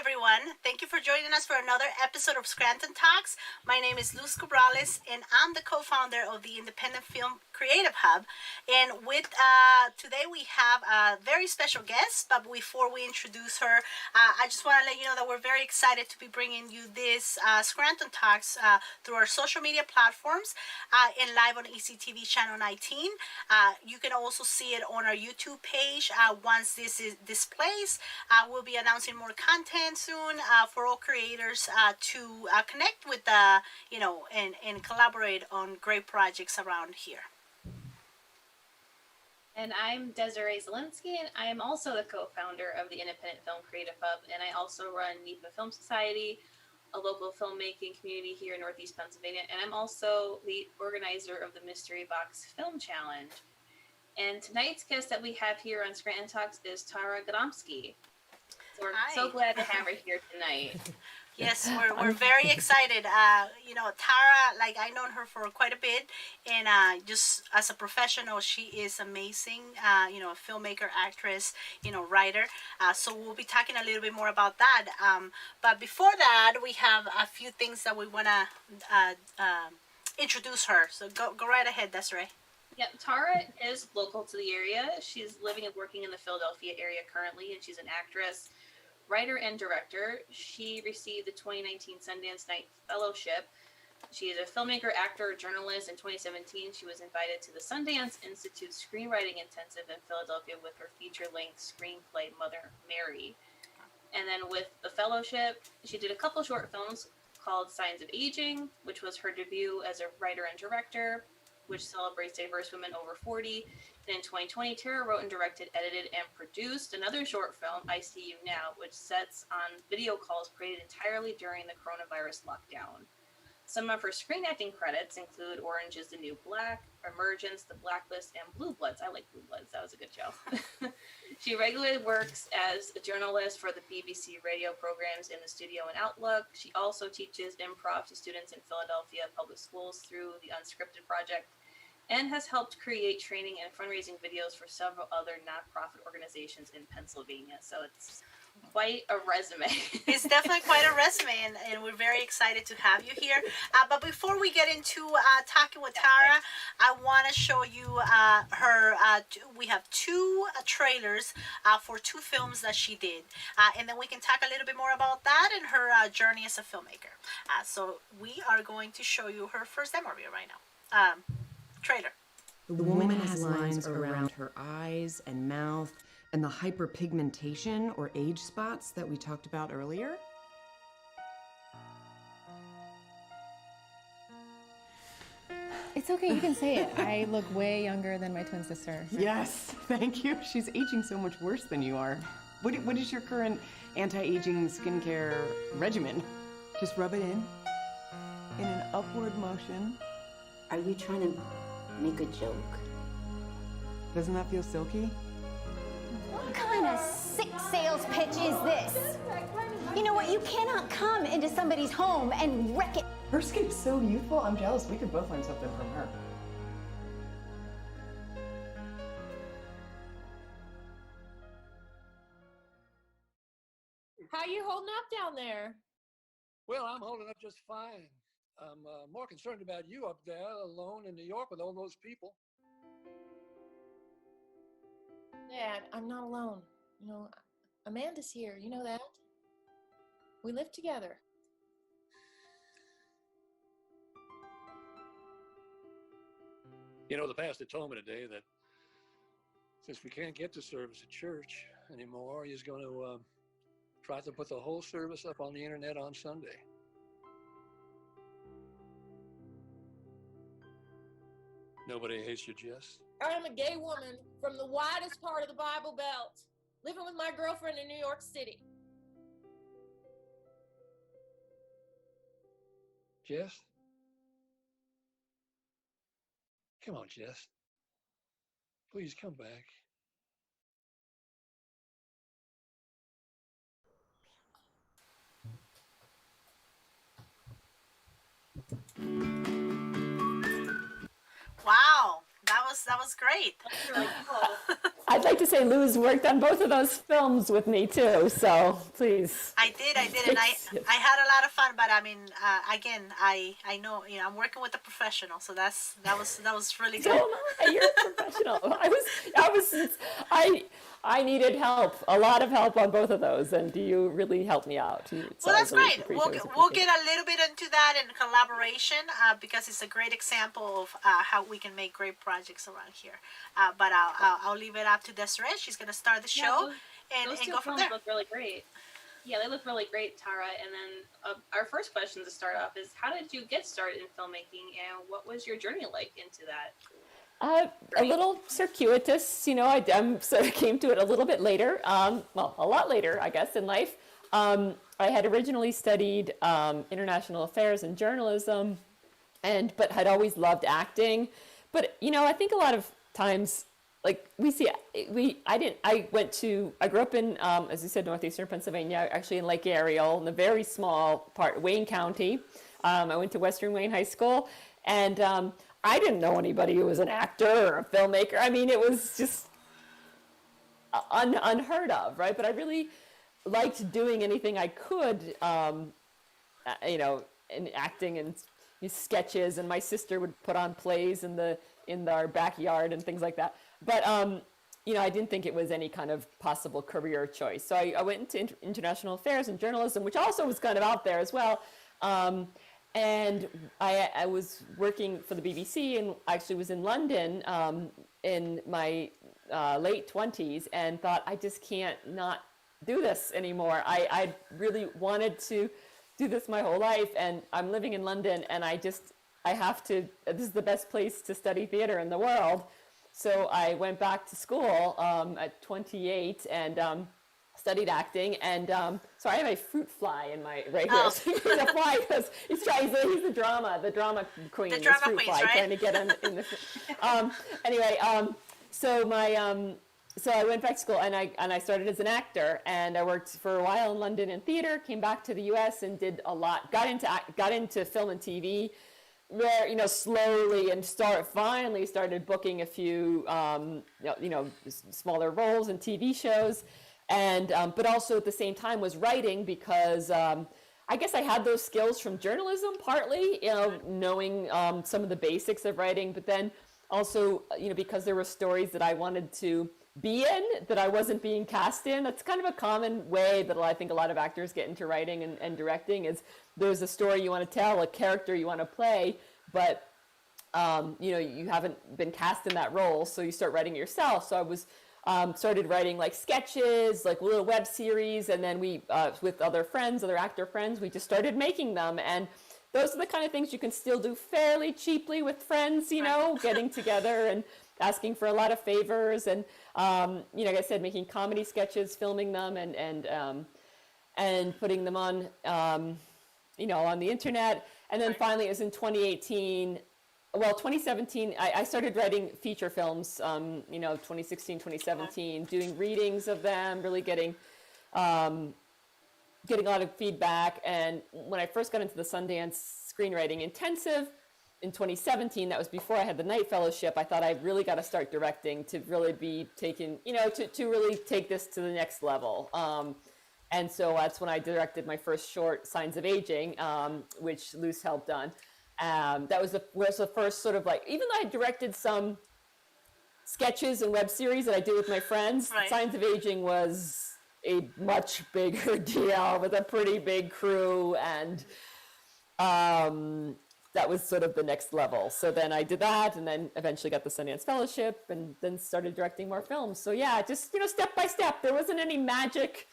everyone. Thank you for joining us for another episode of Scranton Talks. My name is Luz Cabrales, and I'm the co-founder of the Independent Film Creative Hub. And with today we have a very special guest, but before we introduce her, I just want to let you know that we're very excited to be bringing you this Scranton Talks through our social media platforms and live on ECTV Channel 19. You can also see it on our YouTube page. Once this is displays, we'll be announcing more content soon for all creators to connect with and collaborate on great projects around here. And I'm Desiree Zielinski, and I am also the co-founder of the Independent Film Creative Hub, and I also run NEPA Film Society, a local filmmaking community here in Northeast Pennsylvania, and I'm also the organizer of the Mystery Box Film Challenge. And tonight's guest that we have here on Scranton Talks is Tara Gadomski. So we're so glad to have her here tonight. Yes, we're very excited. Tara, I've known her for quite a bit, and just as a professional, she is amazing. A filmmaker, actress, writer. So we'll be talking a little bit more about that. But before that, we have a few things that we want to introduce her. So go right ahead, Desiree. Yep, Tara is local to the area. She's living and working in the Philadelphia area currently, and she's an actress, writer, and director. She received the 2019 Sundance Knight Fellowship. She is a filmmaker, actor, journalist. In 2017, she was invited to the Sundance Institute Screenwriting Intensive in Philadelphia with her feature-length screenplay, Mother Mary. And then with the fellowship, she did a couple short films called Signs of Aging, which was her debut as a writer and director, which celebrates diverse women over 40. And in 2020, Tara wrote and directed, edited, and produced another short film, I See You Now, which sets on video calls created entirely during the coronavirus lockdown. Some of her screen acting credits include Orange is the New Black, Emergence, The Blacklist, and Blue Bloods. I like Blue Bloods. That was a good show. She regularly works as a journalist for the BBC radio programs In the Studio and Outlook. She also teaches improv to students in Philadelphia public schools through the Unscripted Project, and has helped create training and fundraising videos for several other nonprofit organizations in Pennsylvania. So it's quite a resume. It's definitely quite a resume, and we're very excited to have you here. But before we get into talking with Tara, I want to show you her. We have two trailers for two films that she did, and then we can talk a little bit more about that and her journey as a filmmaker. So we are going to show you her first demo reel right now. Trailer. The woman has lines around her eyes and mouth and the hyperpigmentation or age spots that we talked about earlier. It's okay, you can say it. I look way younger than my twin sister. Yes, thank you. She's aging so much worse than you are. What is your current anti-aging skincare regimen? Just rub it in an upward motion. Are you trying to make a joke? Doesn't that feel silky? What kind of sick sales pitch is this? You know what? You cannot come into somebody's home and wreck it. Her skin is so youthful. I'm jealous. We could both learn something from her. How you holding up down there? Well, I'm holding up just fine. I'm more concerned about you up there alone in New York with all those people. Dad, I'm not alone. Amanda's here. You know that? We live together. The pastor told me today that since we can't get to service at church anymore, he's going to try to put the whole service up on the internet on Sunday. Nobody hates you, Jess. I'm a gay woman from the widest part of the Bible Belt, living with my girlfriend in New York City. Jess? Come on, Jess. Please come back. Wow, that was great. That's really cool. I'd like to say Lou's worked on both of those films with me too, so please. I did, and I had a lot of fun. But I mean, again, I know, I'm working with a professional, so that was really good. So you're a professional. I needed help, a lot of help on both of those, and you really helped me out. So well, that's really great. We'll get a little bit into that in collaboration because it's a great example of how we can make great projects around here. But I'll leave it up to Desiree. She's going to start the show and go from there. Those two films look really great. Yeah, they look really great, Tara. And then our first question to start off is, how did you get started in filmmaking, and what was your journey like into that? A little circuitous, I sort of came to it a little bit later, a lot later, I guess, in life. I had originally studied international affairs and journalism, but had always loved acting. But, I think a lot of times, like I grew up in, as you said, northeastern Pennsylvania, actually in Lake Ariel, in a very small part, Wayne County. I went to Western Wayne High School, and I didn't know anybody who was an actor or a filmmaker. I mean, it was just unheard of, right? But I really liked doing anything I could, in acting and sketches. And my sister would put on plays in our backyard and things like that. But I didn't think it was any kind of possible career choice. So I went into international affairs and journalism, which also was kind of out there as well. And I was working for the BBC and actually was in London in my late 20s and thought, I just can't not do this anymore. I really wanted to do this my whole life, and I'm living in London, and this is the best place to study theater in the world. So I went back to school at 28 and studied acting, and so I have a fruit fly in my right here. So he's a fly because he's the drama queen. The drama fruit queen, fly, right? trying to get in the. Anyway, so I went back to school and I started as an actor, and I worked for a while in London in theater. Came back to the U.S. and did a lot. Got into film and TV. Where slowly and finally started booking a few smaller roles in TV shows. And but also at the same time was writing because I guess I had those skills from journalism partly, knowing some of the basics of writing, but then also because there were stories that I wanted to be in that I wasn't being cast in. That's kind of a common way that I think a lot of actors get into writing and directing is there's a story you want to tell, a character you want to play, but you haven't been cast in that role, so you start writing it yourself. So I was started writing like sketches, like little web series, and then we, with other actor friends, we just started making them. And those are the kind of things you can still do fairly cheaply with friends, getting together and asking for a lot of favors. And, like I said, making comedy sketches, filming them and putting them on, on the internet. And then finally it was in 2017, I started writing feature films, 2016, 2017, doing readings of them, really getting a lot of feedback. And when I first got into the Sundance Screenwriting Intensive in 2017, that was before I had the Knight Fellowship, I thought I really got to start directing to really be taken, to really take this to the next level. And so that's when I directed my first short, Signs of Aging, which Luce helped on. That was the first sort of even though I directed some sketches and web series that I did with my friends, right. Signs of Aging was a much bigger deal with a pretty big crew, and that was sort of the next level. So then I did that, and then eventually got the Sundance Fellowship, and then started directing more films. So yeah, just step by step. There wasn't any magic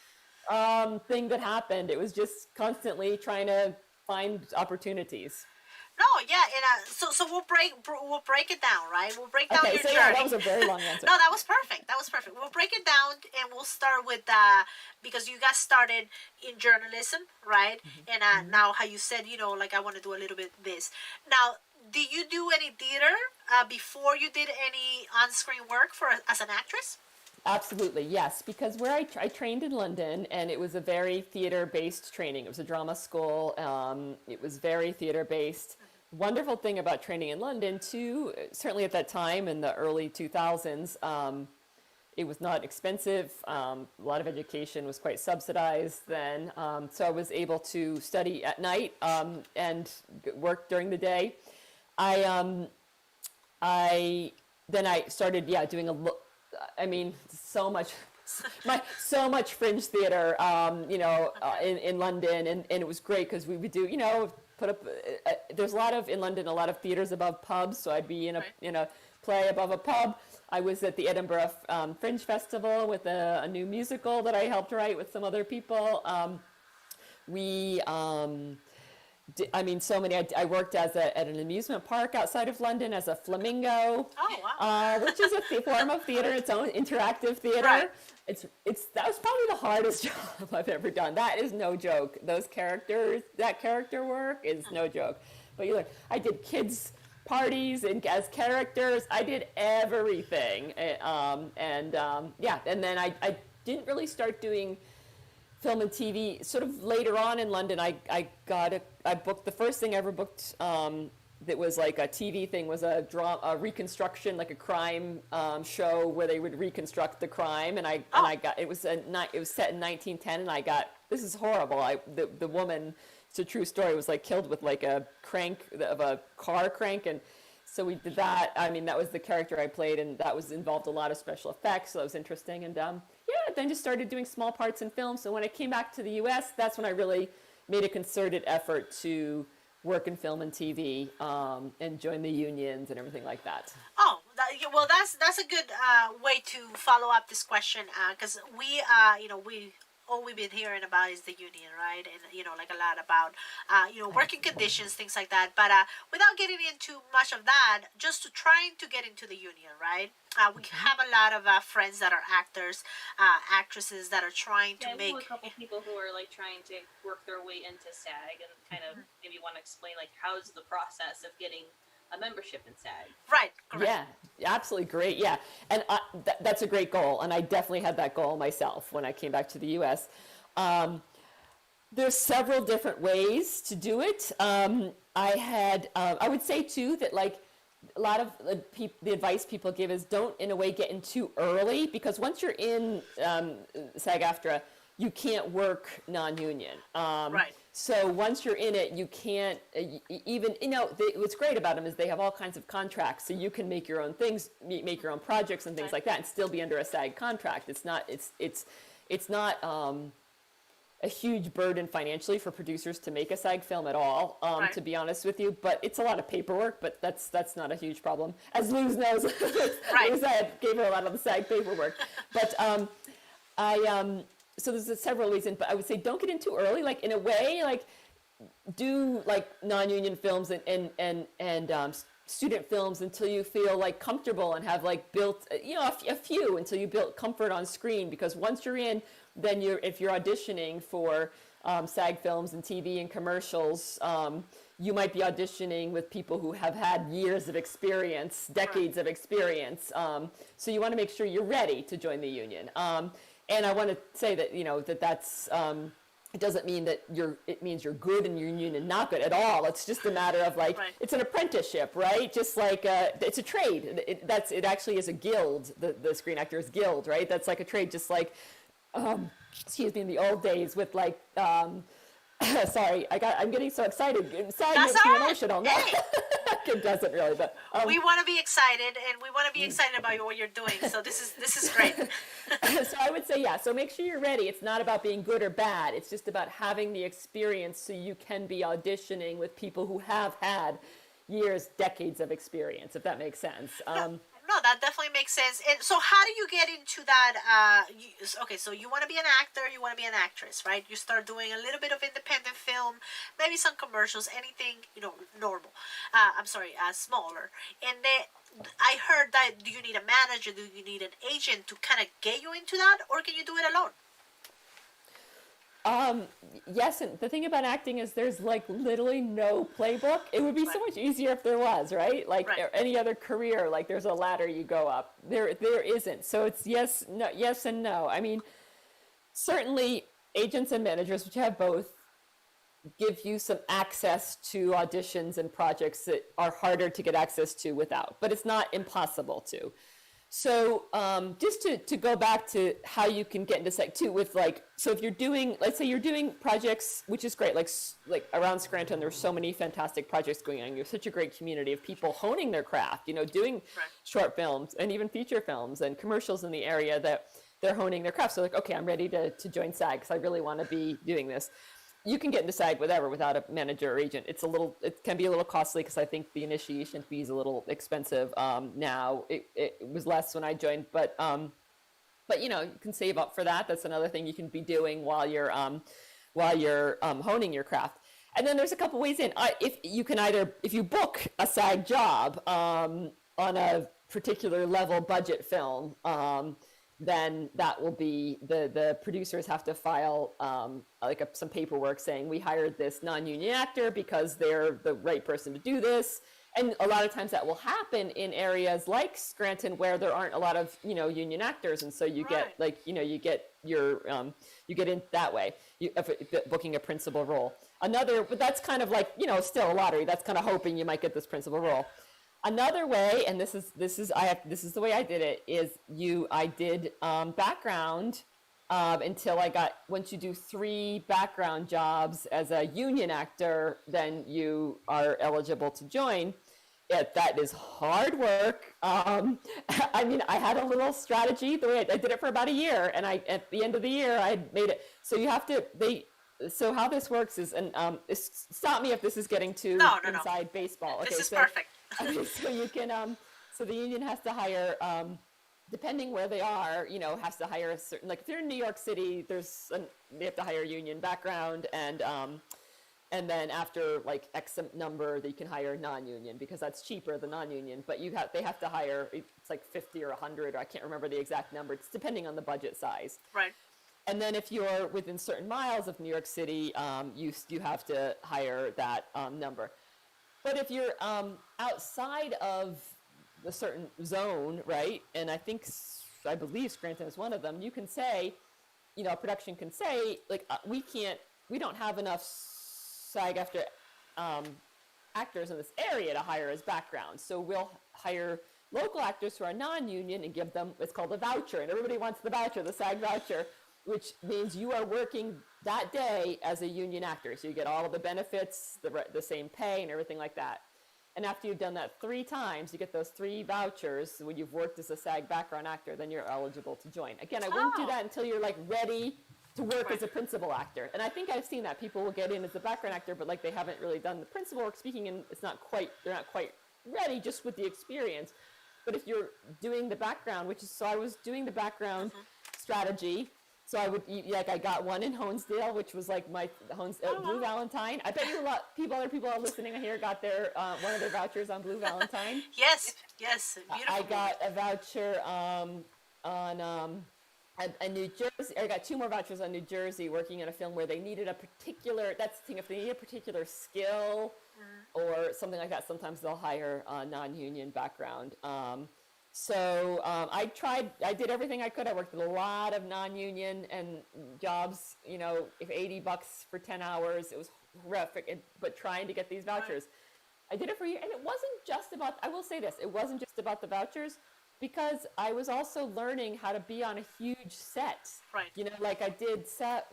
thing that happened. It was just constantly trying to find opportunities. No, yeah, and so we'll break it down, right? We'll break down your journey. Yeah, that was a very long answer. No, that was perfect. We'll break it down, and we'll start with because you got started in journalism, right? Mm-hmm. And now how you said, I want to do a little bit this. Now, did you do any theater before you did any on-screen work as an actress? Absolutely, yes, because where I trained in London, and it was a very theater-based training. It was a drama school. It was very theater-based. Wonderful thing about training in London, too, certainly at that time in the early 2000s, it was not expensive. A lot of education was quite subsidized then. So I was able to study at night and work during the day. Then I started, doing so much fringe theater, in London, and it was great because we would do, put up. There's in London a lot of theaters above pubs, so I'd be in a play above a pub. I was at the Edinburgh Fringe Festival with a new musical that I helped write with some other people. I worked at an amusement park outside of London as a flamingo, which is a form of theater, its own interactive theater. Right. That was probably the hardest job I've ever done. That is no joke. That character work is no joke. But I did kids parties and as characters. I did everything, and then I didn't really start doing film and TV sort of later on in London. I booked the first thing I ever booked that was like a TV thing was a reconstruction, like a crime show where they would reconstruct the crime, and it was set in 1910, and I got, this is horrible. The woman, it's a true story, was like killed with like a crank of a car crank, and so we did that. That was the character I played, and that involved a lot of special effects, so that was interesting. And then just started doing small parts in film. So when I came back to the U.S., that's when I really made a concerted effort to work in film and TV, and join the unions and everything like that. Oh, that's a good way to follow up this question, because all we've been hearing about is the union, right? And like a lot about working conditions, things like that. But without getting into much of that, just trying to get into the union, right? We have a lot of friends that are actors, actresses that are trying to make. We have a couple people who are like trying to work their way into SAG, and kind of maybe want to explain like how's the process of getting a membership in SAG. Right, correct. Yeah, absolutely great. Yeah, and that's a great goal, and I definitely had that goal myself when I came back to the U.S. There's several different ways to do it. I would say too that like a lot of the advice people give is don't in a way get in too early, because once you're in SAG-AFTRA, you can't work non-union. Right. So once you're in it, you can't what's great about them is they have all kinds of contracts, so you can make your own things, make your own projects and things like that, and still be under a SAG contract. It's not a huge burden financially for producers to make a SAG film at all, to be honest with you. But it's a lot of paperwork, but that's not a huge problem. As Luz knows, Luz, I gave her a lot of the SAG paperwork. But so there's several reasons, but I would say don't get in too early. Like in a way, like do like non-union films and student films until you feel like comfortable and have like built a few until you build comfort on screen. Because once you're in, then if you're auditioning for SAG films and TV and commercials, you might be auditioning with people who have had years of experience, decades of experience. So you want to make sure you're ready to join the union. And I want to say that that's it doesn't mean that it means you're good in your union and not good at all. It's just a matter of like, it's an apprenticeship, right? Just like it's a trade. It actually is a guild, the Screen Actors Guild, right? That's like a trade, just like in the old days with like sorry, I'm getting so excited. SAG makes me emotional. No, it doesn't really, but we want to be excited, and we want to be excited about what you're doing. So this is great. So I would say, so make sure you're ready. It's not about being good or bad. It's just about having the experience so you can be auditioning with people who have had years, decades of experience, if that makes sense. No, that definitely makes sense. And so how do you get into that? So you want to be an actor, you want to be an actress, right? You start doing a little bit of independent film, maybe some commercials, anything, normal. Smaller. And then I heard that, do you need a manager? Do you need an agent to kind of get you into that? Or can you do it alone? Yes, and the thing about acting is there's like literally no playbook. It would be so much easier if there was, right? Like any other career, like there's a ladder you go up. There isn't. So it's yes and no. I mean, certainly agents and managers, which have both, give you some access to auditions and projects that are harder to get access to without, but it's not impossible to. So just to go back to how you can get into SAG too, with like, so if you're doing, let's say you're doing projects, which is great, like around Scranton, there's so many fantastic projects going on. You have such a great community of people honing their craft, you know, doing short films and even feature films and commercials in the area that they're honing their craft. So like, okay, I'm ready to join SAG because I really want to be doing this. You can get into SAG without a manager or agent. It can be a little costly because I think the initiation fee is a little expensive now. It was less when I joined, but you know, you can save up for that. That's another thing you can be doing while you're honing your craft. And then there's a couple ways in. If you book a SAG job on a particular level budget film, then that will be the producers have to file some paperwork saying we hired this non-union actor because they're the right person to do this. And a lot of times that will happen in areas like Scranton where there aren't a lot of, you know, union actors, and so you get like, you know, you get in that way, booking a principal role. But that's kind of like, you know, still a lottery. That's kind of hoping you might get this principal role. Another way, and this is the way I did it, is I did background until once you do 3 background jobs as a union actor, then you are eligible to join. That is hard work. I mean, I had a little strategy. The way I did it for about a year, and at the end of the year, I made it. So you have to, so how this works is, and stop me if this is getting too inside baseball. Okay, this is perfect. So you can, so the union has to hire, depending where they are, you know, has to hire a certain, like if they're in New York City, they have to hire union background, and then after like X number, they can hire non-union because that's cheaper than non-union. But they have to hire, it's like 50 or 100, or I can't remember the exact number. It's depending on the budget size. Right. And then if you're within certain miles of New York City, you have to hire that number. But if you're outside of a certain zone, right, and I believe Scranton is one of them, you can say, you know, a production can say, like, we don't have enough SAG-AFTRA actors in this area to hire as background, so we'll hire local actors who are non-union and give them, it's called a voucher, and everybody wants the voucher, the SAG voucher, which means you are working that day as a union actor. So you get all of the benefits, the same pay and everything like that. And after you've done that 3 times, you get those 3 vouchers. When you've worked as a SAG background actor, then you're eligible to join. Again, I wouldn't do that until you're like ready to work as a principal actor. And I think I've seen that. People will get in as a background actor, but like they haven't really done the principal work speaking, and they're not quite ready just with the experience. But if you're doing the background, so I was doing the background strategy. So I got one in Honesdale, which was like my Blue Valentine. I bet you other people are listening here got their one of their vouchers on Blue Valentine. Yes, beautiful. I got a voucher on New Jersey. I got 2 more vouchers on New Jersey, working in a film where they needed a particular. That's the thing. If they need a particular skill or something like that, sometimes they'll hire a non-union background. So I did everything I could. I worked with a lot of non-union and jobs, you know, if $80 for 10 hours, it was horrific, but trying to get these vouchers. I did it for a year, and it wasn't just about, I will say this, it wasn't just about the vouchers, because I was also learning how to be on a huge set. Right. You know, like I did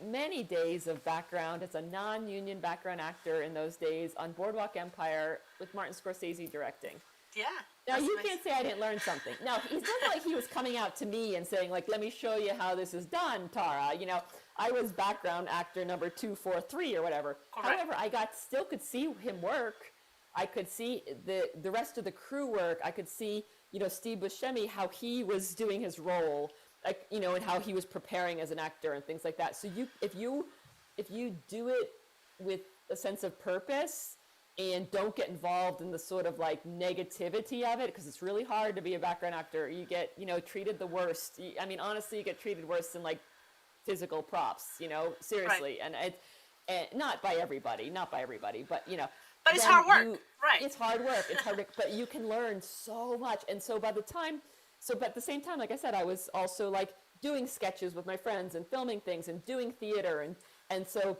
many days of background as a non-union background actor in those days on Boardwalk Empire with Martin Scorsese directing. Yeah. Now, you can't say I didn't learn something. Now, it's not like he was coming out to me and saying, like, let me show you how this is done, Tara. You know, I was background actor number 2, 4, 3 or whatever. Correct. However, I still could see him work. I could see the rest of the crew work. I could see, you know, Steve Buscemi, how he was doing his role, like, you know, and how he was preparing as an actor and things like that. So if you do it with a sense of purpose, and don't get involved in the sort of like negativity of it, because it's really hard to be a background actor. You get, you know, treated the worst. I mean, honestly, you get treated worse than like physical props, you know, seriously. Right. And not by everybody, but you know. But it's hard work, right? It's hard work. It's hard work, but you can learn so much. And so but at the same time, like I said, I was also like doing sketches with my friends and filming things and doing theater, and so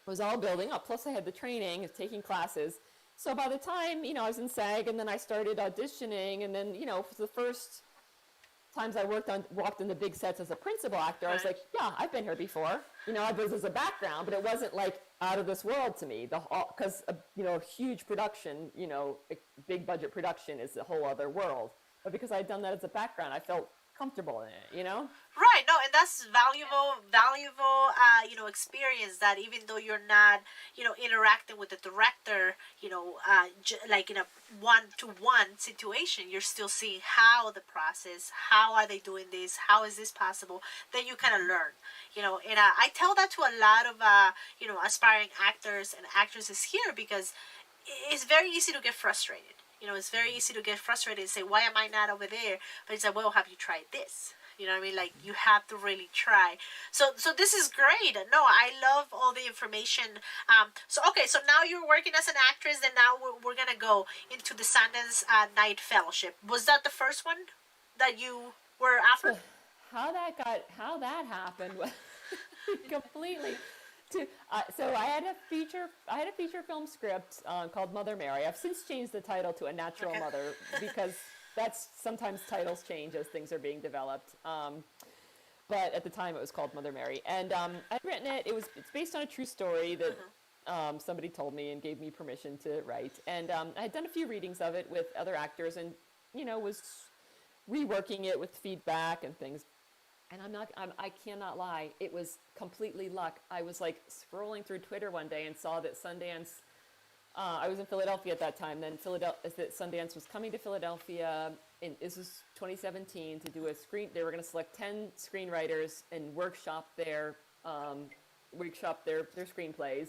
it was all building up. Plus I had the training, taking classes. So by the time, you know, I was in SAG, and then I started auditioning, and then, you know, for the first times I walked in the big sets as a principal actor, I was like, yeah, I've been here before. I was as a background, but it wasn't like out of this world to me. Because a huge production, a big budget production is a whole other world. But because I'd done that as a background, I felt comfortable in it. Right. No, and that's valuable, experience that even though you're not, interacting with the director, like in a one-to-one situation, you're still seeing how the process, how are they doing this, how is this possible, then you kind of learn, and I tell that to a lot of, aspiring actors and actresses here because it's very easy to get frustrated. It's very easy to get frustrated and say, why am I not over there? But it's like, well, have you tried this? You know what I mean? Like, you have to really try. So this is great. No, I love all the information. So now you're working as an actress, and now we're going to go into the Sundance Knight Fellowship. Was that the first one that you were offered? How that happened was completely... So I had a feature film script called Mother Mary. I've since changed the title to A Natural Mother because that's sometimes titles change as things are being developed. But at the time it was called Mother Mary, and I'd written it. It's based on a true story that somebody told me and gave me permission to write. And I had done a few readings of it with other actors, and was reworking it with feedback and things. And I cannot lie, it was completely luck. I was like scrolling through Twitter one day and saw that Sundance, I was in Philadelphia at that time, then that Sundance was coming to Philadelphia, and this was 2017, to do they were going to select 10 screenwriters and workshop their screenplays.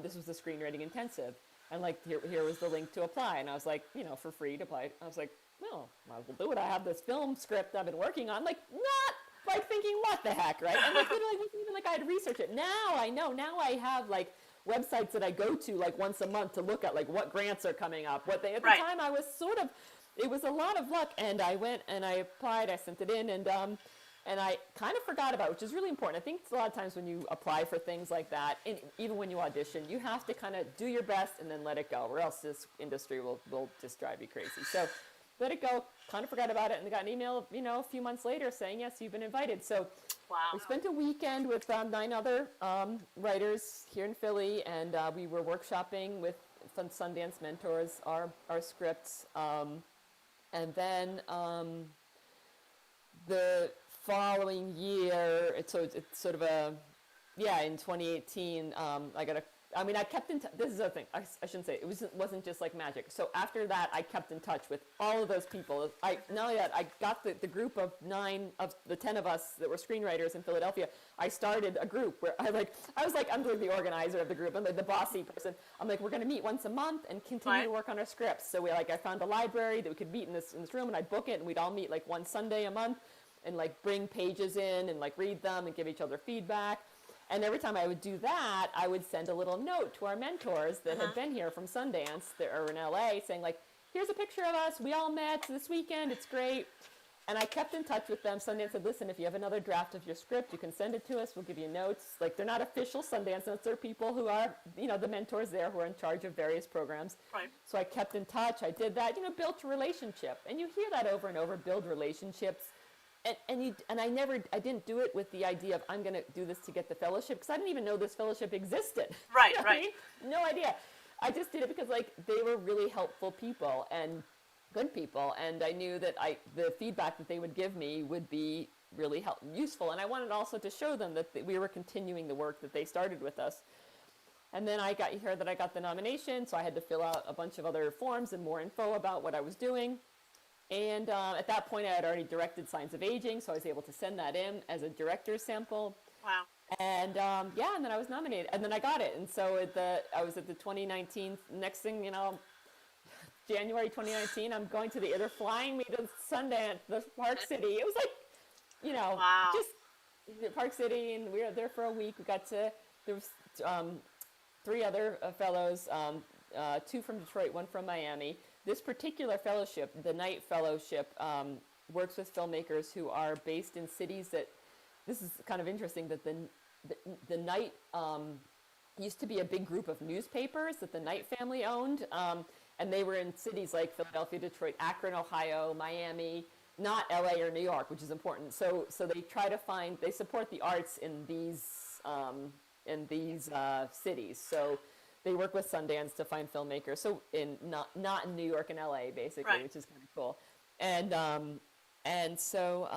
This was the screenwriting intensive. And like, here was the link to apply. And I was like, for free to apply. I was like, well, might as well do it. I have this film script I've been working on. Like, not like thinking, what the heck, right? And like, literally, it wasn't even like I had to research it. Now I know. Now I have like websites that I go to like once a month to look at like what grants are coming up. At the time I was it was a lot of luck. And I went and I applied. I sent it in, and I kind of forgot about it, which is really important. I think a lot of times when you apply for things like that, and even when you audition, you have to kind of do your best and then let it go, or else this industry will just drive you crazy. So let it go, kind of forgot about it, and got an email, a few months later saying, yes, you've been invited. So we spent a weekend with 9 other writers here in Philly, and we were workshopping with Sundance mentors our scripts. And then the following year, it's sort of in 2018, I kept in touch. This is the thing. I shouldn't say it wasn't just like magic. So after that, I kept in touch with all of those people. Not only that, I got the group of 9 of the 10 of us that were screenwriters in Philadelphia. I started a group where I'm doing the organizer of the group. I'm like the bossy person. I'm like, we're going to meet once a month and continue to work on our scripts. So I found a library that we could meet in this room, and I'd book it, and we'd all meet like one Sunday a month and like bring pages in and like read them and give each other feedback. And every time I would do that, I would send a little note to our mentors that had been here from Sundance that are in LA saying like, here's a picture of us. We all met this weekend. It's great. And I kept in touch with them. Sundance said, listen, if you have another draft of your script, you can send it to us. We'll give you notes. Like, they're not official Sundance notes. They're people who are, the mentors there who are in charge of various programs. Right. So I kept in touch. I did that, built a relationship. And you hear that over and over, build relationships. And I didn't do it with the idea of I'm going to do this to get the fellowship, because I didn't even know this fellowship existed. Right, right. I mean? No idea. I just did it because they were really helpful people and good people, and I knew that the feedback that they would give me would be really useful, and I wanted also to show them that we were continuing the work that they started with us. And then I got the nomination, so I had to fill out a bunch of other forms and more info about what I was doing. And at that point, I had already directed Signs of Aging, so I was able to send that in as a director's sample. Wow. And and then I was nominated, and then I got it. And so I was at the 2019, next thing, January 2019, I'm going to they're flying me to Sundance, the Park City. It was like, just Park City, and we were there for a week. there was 3 other fellows, 2 from Detroit, 1 from Miami. This particular fellowship, the Knight Fellowship, works with filmmakers who are based in cities this is kind of interesting, that the Knight used to be a big group of newspapers that the Knight family owned, and they were in cities like Philadelphia, Detroit, Akron, Ohio, Miami, not LA or New York, which is important. So they try to they support the arts in these cities. So they work with Sundance to find filmmakers. So not in New York and LA, basically, Right. which is kind of cool. And so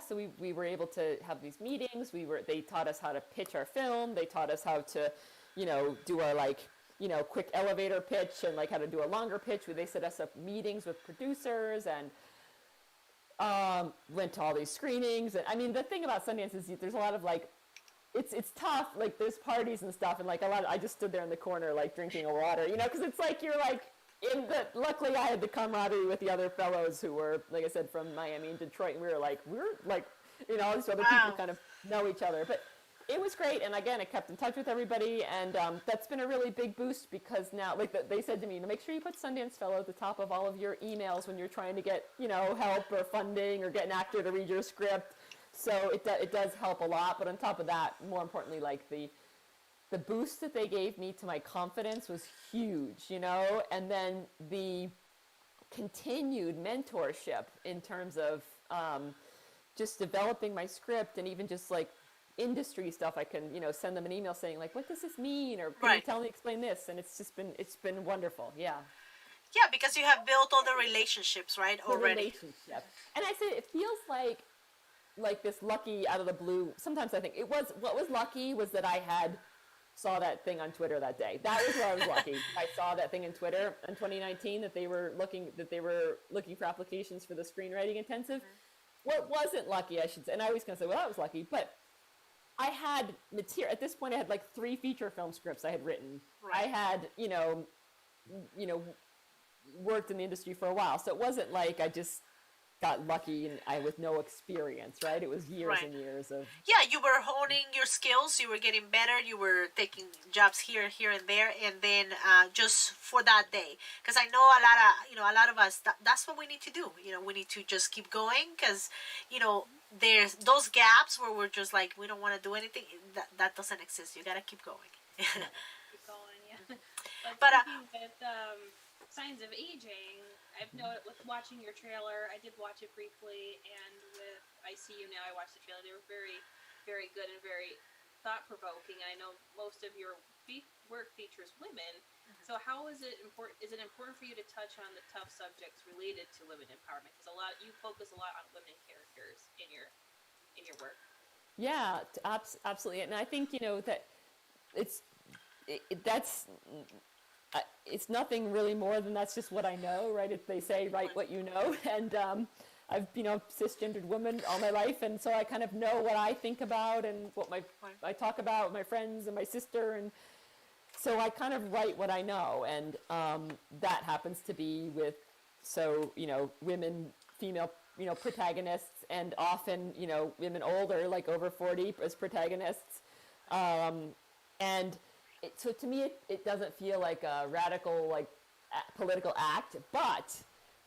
so we were able to have these meetings. They taught us how to pitch our film. They taught us how to, do our quick elevator pitch and like how to do a longer pitch. They set us up meetings with producers and went to all these screenings. And I mean, the thing about Sundance is there's a lot of like, it's tough. Like there's parties and stuff, and like I just stood there in the corner like drinking a water, because it's like you're like luckily I had the camaraderie with the other fellows who were, like I said, from Miami and Detroit, and we're like all these other people kind of know each other. But it was great, and again, I kept in touch with everybody, and that's been a really big boost because now, like they said to me, make sure you put Sundance Fellow at the top of all of your emails when you're trying to get, help or funding or get an actor to read your script. So it does help a lot, but on top of that, more importantly, like the boost that they gave me to my confidence was huge, and then the continued mentorship in terms of just developing my script and even just like industry stuff. I can, send them an email saying like, what does this mean? Or can you explain this? And it's been wonderful. Yeah. Yeah, because you have built all the relationships, right, already. Relationship. And I say it feels like this lucky out of the blue. Sometimes I think what was lucky was that I saw that thing on Twitter that day. That was where I was lucky. I saw that thing in Twitter in 2019 that they were looking for applications for the screenwriting intensive. Mm-hmm. What wasn't lucky, I should say, and I always gonna say, well, that was lucky, but I had material. At this point, I had like 3 feature film scripts I had written. Right. I had, worked in the industry for a while, so it wasn't like I just got lucky and I with no experience, right? It was years and years of. Yeah, you were honing your skills. You were getting better. You were taking jobs here, and there, and then just for that day. Because I know a lot of us. That's what we need to do. We need to just keep going because, there's those gaps where we're just like we don't want to do anything. That doesn't exist. You gotta keep going. Keep going, yeah. But with signs of aging, I've noticed with watching your trailer, I did watch it briefly, and with I See You Now, I watched the trailer. They were very, very good and very thought-provoking. I know most of your work features women, so how is it important? Is it important for you to touch on the tough subjects related to women empowerment? Because you focus a lot on women characters in your work. Yeah, absolutely, and I think that it's nothing really more than that's just what I know, right? If they say write what you know, and I've cisgendered woman all my life, and so I kind of know what I think about and what I talk about with my friends and my sister, and so I kind of write what I know, and that happens to be with women, female protagonists, and often women older, like over 40 as protagonists, and. So to me, it doesn't feel like a radical, political act. But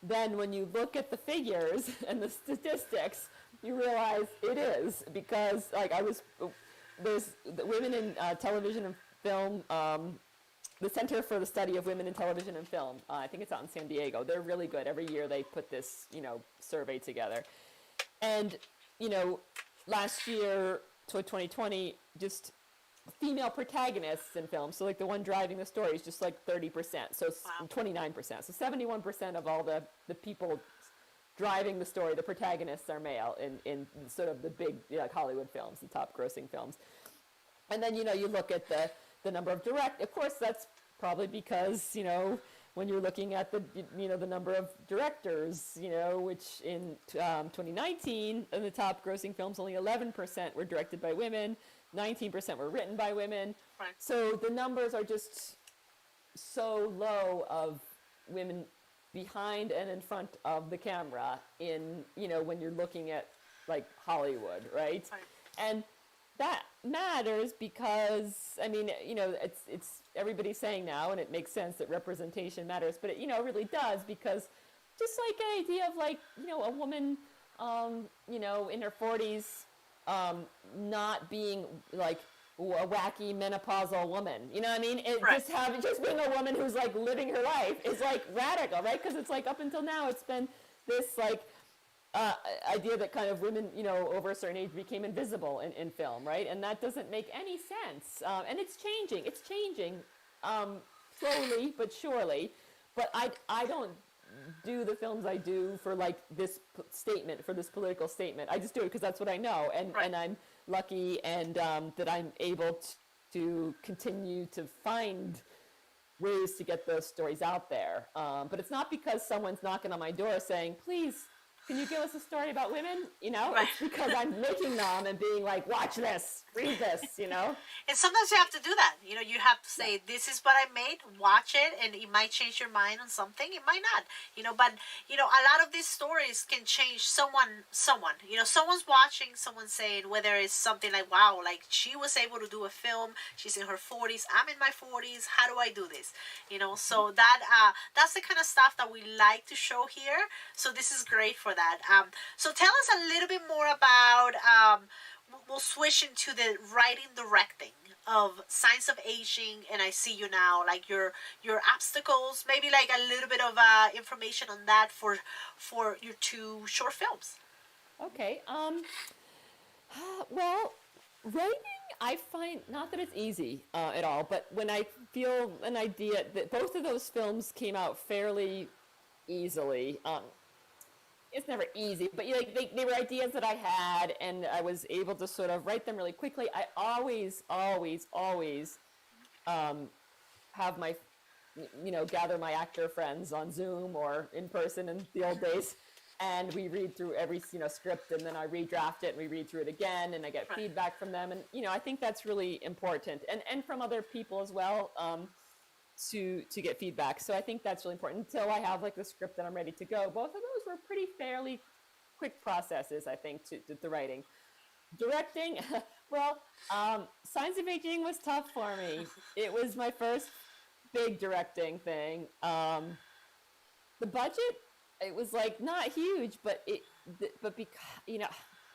then when you look at the figures and the statistics, you realize it is because, there's the women in television and film, the Center for the Study of Women in Television and Film. I think it's out in San Diego. They're really good. Every year they put this, survey together. And, last year, to 2020, just female protagonists in film, so like the one driving the story is just like 30%, so 29%, so 71% of all the people driving the story, the protagonists are male in sort of the big Hollywood films, the top grossing films. And then you look at the number of of course that's probably because when you're looking at the the number of directors, which in 2019 in the top grossing films only 11% were directed by women, 19% were written by women. Right. So the numbers are just so low of women behind and in front of the camera in, when you're looking at like Hollywood, right? And that matters because, it's everybody's saying now, and it makes sense that representation matters, but it, really does, because just like an idea of like, a woman, in her 40s, not being like a wacky menopausal woman, just being a woman who's like living her life is like radical, right? Because it's like up until now it's been this like idea that kind of women, over a certain age became invisible in film, right? And that doesn't make any sense. And it's changing. It's changing slowly but surely. But I don't do the films I do for like this statement, for this political statement. I just do it because that's what I know. And I'm lucky and that I'm able to continue to find ways to get those stories out there. But it's not because someone's knocking on my door saying, please, can you give us a story about women? It's because I'm making them and being like, watch this, read this, And sometimes you have to do that. You have to say, this is what I made, watch it, and it might change your mind on something. It might not, but, a lot of these stories can change someone, someone's watching, someone's saying, whether it's something like, wow, like she was able to do a film, she's in her 40s, I'm in my 40s, how do I do this? So that's the kind of stuff that we like to show here. So this is great for that. So tell us a little bit more about, we'll switch into the writing, directing of Signs of Aging, and I See You Now, like your obstacles, maybe like a little bit of information on that for your 2 short films. Okay. Well, writing, I find, not that it's easy at all, but when I feel an idea, that both of those films came out fairly easily. It's never easy, but they were ideas that I had, and I was able to sort of write them really quickly. I always have my, gather my actor friends on Zoom or in person in the old days, and we read through every, script, and then I redraft it, and we read through it again, and I get feedback from them, and, I think that's really important, and from other people as well, to get feedback. So I think that's really important until I have like the script that I'm ready to go. Both of those were pretty fairly quick processes, I think, to the writing. Directing, well, Signs of Aging was tough for me. It was my first big directing thing. The budget, it was like not huge, but because,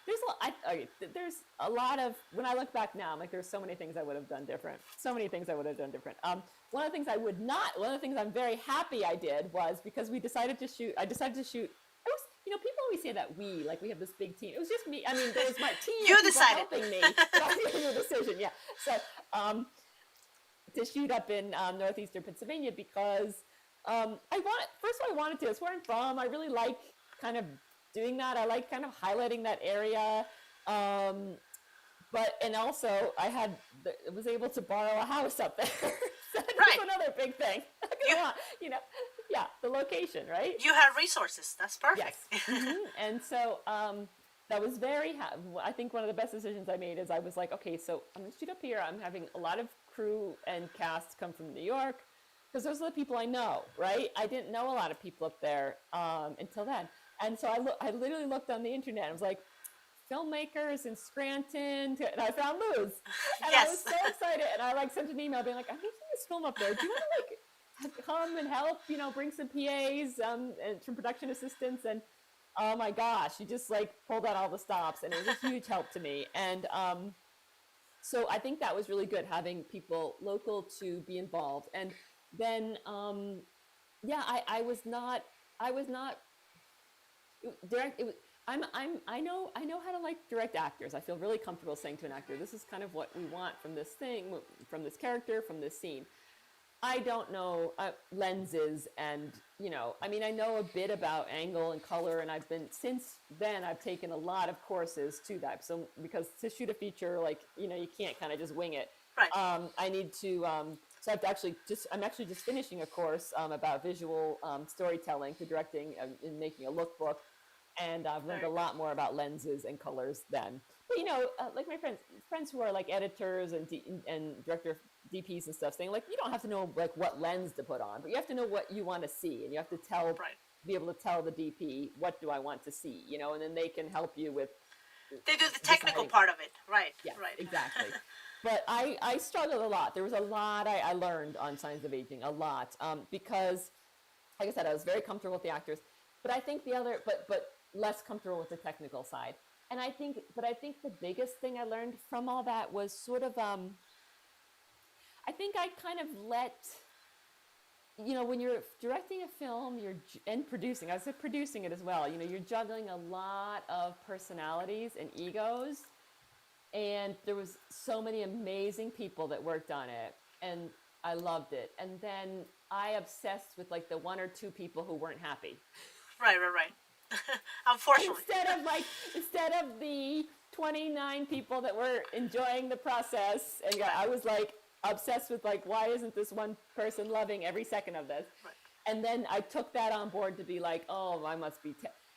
there's a lot of, when I look back now, I'm like, there's so many things I would have done different. One of the things I'm very happy I did was because I decided to shoot, people always say that like we have this big team. It was just me. I mean, there was my team You decided. helping me. But I made the decision, yeah. So, to shoot up in northeastern Pennsylvania because first of all, I wanted to. It's where I'm from. I really like kind of doing that. I like kind of highlighting that area. And also I was able to borrow a house up there. So that's another big thing. The location, right? You have resources. That's perfect. Yes. And so that was I think one of the best decisions I made is I was like, okay, so I'm going to shoot up here. I'm having a lot of crew and cast come from New York because those are the people I know, right? I didn't know a lot of people up there until then. And so I literally looked on the internet and was like, filmmakers in Scranton, and I found Luz. And I was so excited, and I sent an email being like, I'm making this film up there. Do you want to come and help, bring some PAs and some production assistants? And oh my gosh, she just pulled out all the stops, and it was a huge help to me. And so I think that was really good, having people local to be involved. And then I was not direct. I know how to direct actors. I feel really comfortable saying to an actor, this is kind of what we want from this thing, from this character, from this scene. I don't know lenses and, I know a bit about angle and color, and since then I've taken a lot of courses to that. So because to shoot a feature, you can't kind of just wing it. Right. I need to, so I'm actually just finishing a course about visual storytelling to directing and making a lookbook. And I've learned a lot more about lenses and colors then. But my friends who are editors and director DPs and stuff, saying you don't have to know what lens to put on, but you have to know what you want to see, and you have to be able to tell the DP what do I want to see, and then they can help you with. They do the technical part of it, right? Yeah, right. Exactly. But I struggled a lot. There was a lot I learned on Signs of Aging, a lot, because, like I said, I was very comfortable with the actors, but I think but less comfortable with the technical side. And I think the biggest thing I learned from all that was sort of, I think I kind of let when you're directing a film, and producing, I said producing it as well, you're juggling a lot of personalities and egos. And there was so many amazing people that worked on it, and I loved it. And then I obsessed with like the one or two people who weren't happy. Right. Unfortunately. Instead of the 29 people that were enjoying the process, and I was like obsessed with like, why isn't this one person loving every second of this? Right. And then I took that on board to be like, oh, I must be.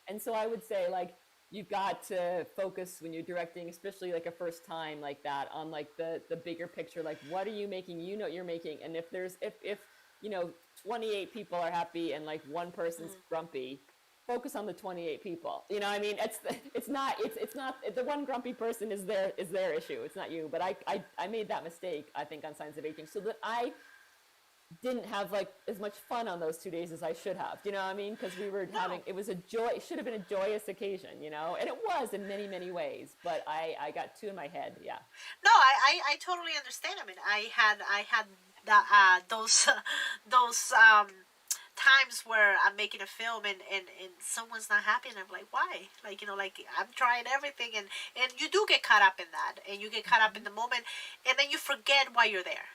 And so I would say like, you've got to focus when you're directing, especially like a first time like that, on like the bigger picture. Like, what are you making? You know what you're making. And if 28 people are happy and like one person's grumpy, focus on the 28 people. You know what I mean? It's not the one grumpy person is their issue. It's not you. But I made that mistake, I think, on Signs of Aging, so that I didn't have like as much fun on those 2 days as I should have. You know what I mean? Because we were it was it should have been a joyous occasion, and it was in many, many ways, but I got too in my head. Yeah. No, I totally understand. I mean, I had those times where I'm making a film and someone's not happy, and I'm like, why? Like, I'm trying everything, and you do get caught up in that, and you get caught up in the moment, and then you forget why you're there.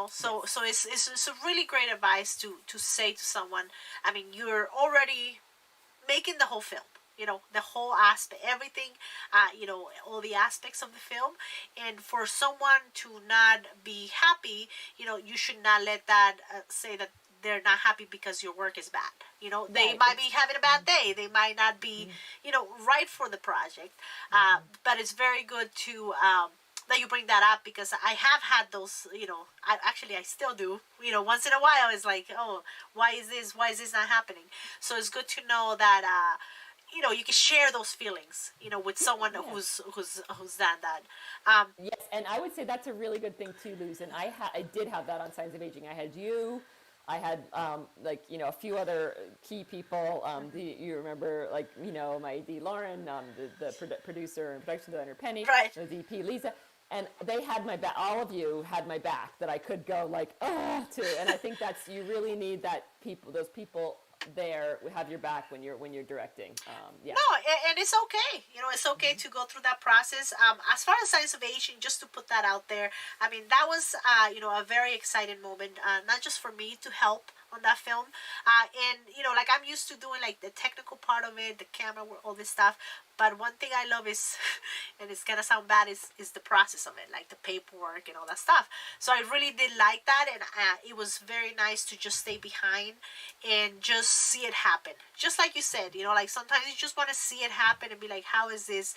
So it's a really great advice to say to someone. I mean, you're already making the whole film, the whole aspect, everything, all the aspects of the film. And for someone to not be happy, you should not let that say that they're not happy because your work is bad. They might be having a bad day. They might not be, right for the project. But it's very good to that you bring that up, because I have had those, I still do, once in a while. It's like, oh, why is this not happening? So it's good to know that, you can share those feelings, with someone who's done that. Yes, and I would say that's a really good thing too, Luz. And I did have that on Signs of Aging. I had you. I had a few other key people. You remember, my AD Lauren, the producer and production designer Penny, right. The VP Lisa, and they had my back. All of you had my back, that I could go like to. And I think you really need those people there have your back when you're directing. Yeah. No, and it's okay. It's okay to go through that process. As far as Signs of Aging, just to put that out there, I mean, that was a very exciting moment, not just for me to help on that film, and like, I'm used to doing like the technical part of it, the camera work, all this stuff. But one thing I love is, and it's gonna sound bad, is the process of it, like the paperwork and all that stuff. So I really did like that, and it was very nice to just stay behind and just see it happen. Just like you said, like sometimes you just want to see it happen and be like, how is this